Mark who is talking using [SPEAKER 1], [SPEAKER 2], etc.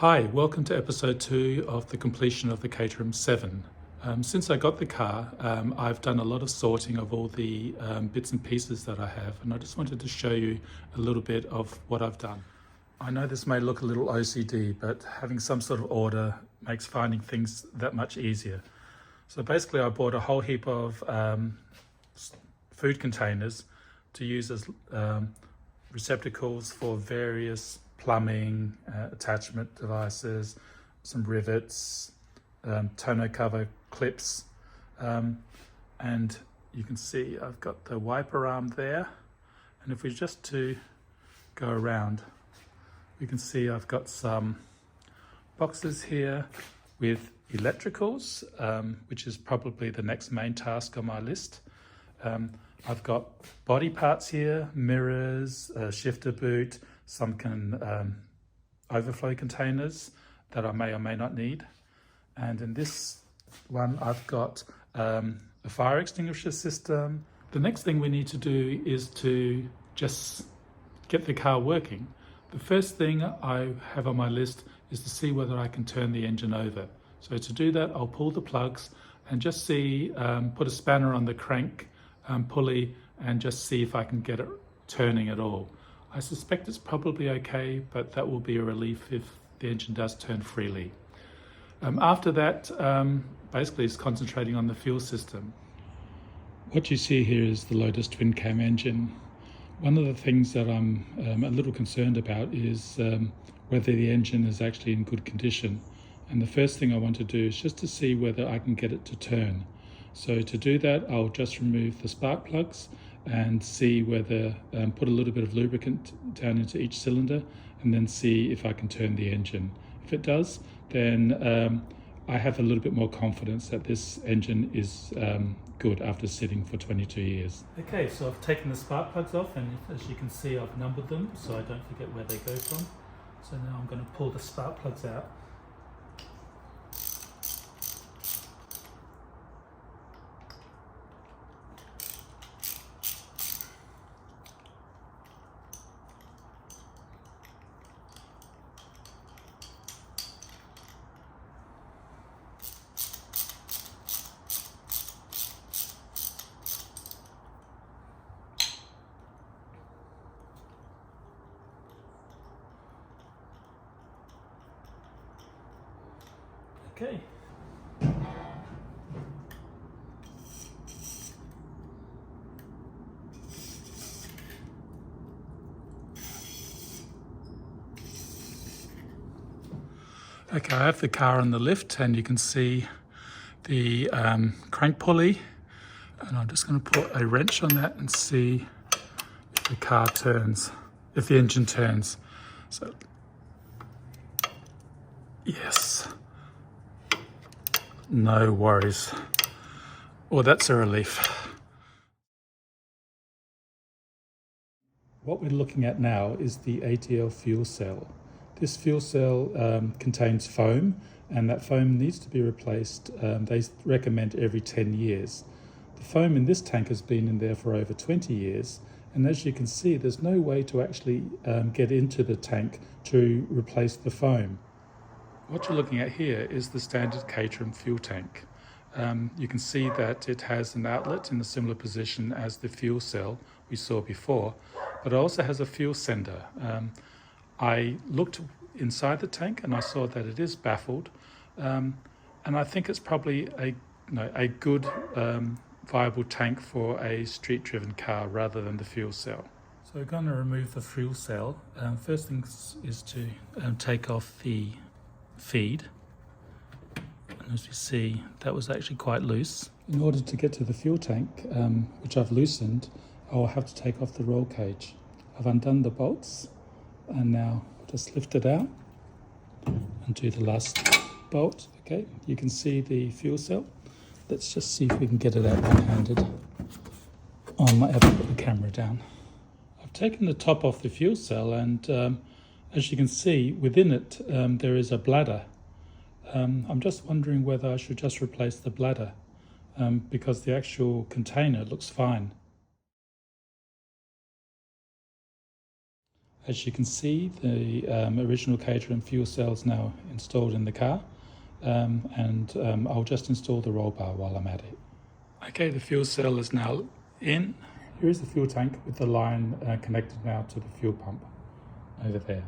[SPEAKER 1] Hi, welcome to episode 2 of the completion of the Caterham 7. Since I got the car, I've done a lot of sorting of all the bits and pieces that I have, and I just wanted to show you a little bit of what I've done. I know this may look a little OCD, but having some sort of order makes finding things that much easier. So basically I bought a whole heap of food containers to use as receptacles for various plumbing, attachment devices, some rivets, tonneau cover clips, and you can see I've got the wiper arm there, and if we just to go around, we can see I've got some boxes here with electricals, which is probably the next main task on my list. I've got body parts here, mirrors, a shifter boot, some overflow containers that I may or may not need. And in this one, I've got a fire extinguisher system. The next thing we need to do is to just get the car working. The first thing I have on my list is to see whether I can turn the engine over. So to do that, I'll pull the plugs and just see, put a spanner on the crank pulley and just see if I can get it turning at all. I suspect it's probably okay, but that will be a relief if the engine does turn freely. After that, basically it's concentrating on the fuel system. What you see here is the Lotus twin cam engine. One of the things that I'm a little concerned about is whether the engine is actually in good condition. And the first thing I want to do is just to see whether I can get it to turn. So to do that, I'll just remove the spark plugs and see whether, put a little bit of lubricant down into each cylinder and then see if I can turn the engine. If it does, then I have a little bit more confidence that this engine is good after sitting for 22 years. Okay, so I've taken the spark plugs off, and as you can see, I've numbered them so I don't forget where they go from. So now I'm going to pull the spark plugs out. Okay. Okay, I have the car on the lift, and you can see the crank pulley, and I'm just going to put a wrench on that and see if the car turns, if the engine turns. So, yes. No worries. Well, that's a relief. What we're looking at now is the ATL fuel cell. This fuel cell contains foam, and that foam needs to be replaced. They recommend every 10 years. The foam in this tank has been in there for over 20 years, and as you can see, there's no way to actually get into the tank to replace the foam. What you're looking at here is the standard Caterham fuel tank. You can see that it has an outlet in a similar position as the fuel cell we saw before, but it also has a fuel sender. I looked inside the tank and I saw that it is baffled, and I think it's probably a good viable tank for a street-driven car rather than the fuel cell. So we're going to remove the fuel cell. First thing is to take off the feed, and as you see, that was actually quite loose. In order to get to the fuel tank, which I've loosened, I'll have to take off the roll cage. I've undone the bolts, and now just lift it out and do the last bolt. Okay, you can see the fuel cell. Let's just see if we can get it out one-handed. I might have to put the camera down. I've taken the top off the fuel cell, and as you can see, within it there is a bladder. I'm just wondering whether I should just replace the bladder because the actual container looks fine. As you can see, the original Caterham fuel cell is now installed in the car, and I'll just install the roll bar while I'm at it. Okay, the fuel cell is now in. Here is the fuel tank with the line connected now to the fuel pump over there.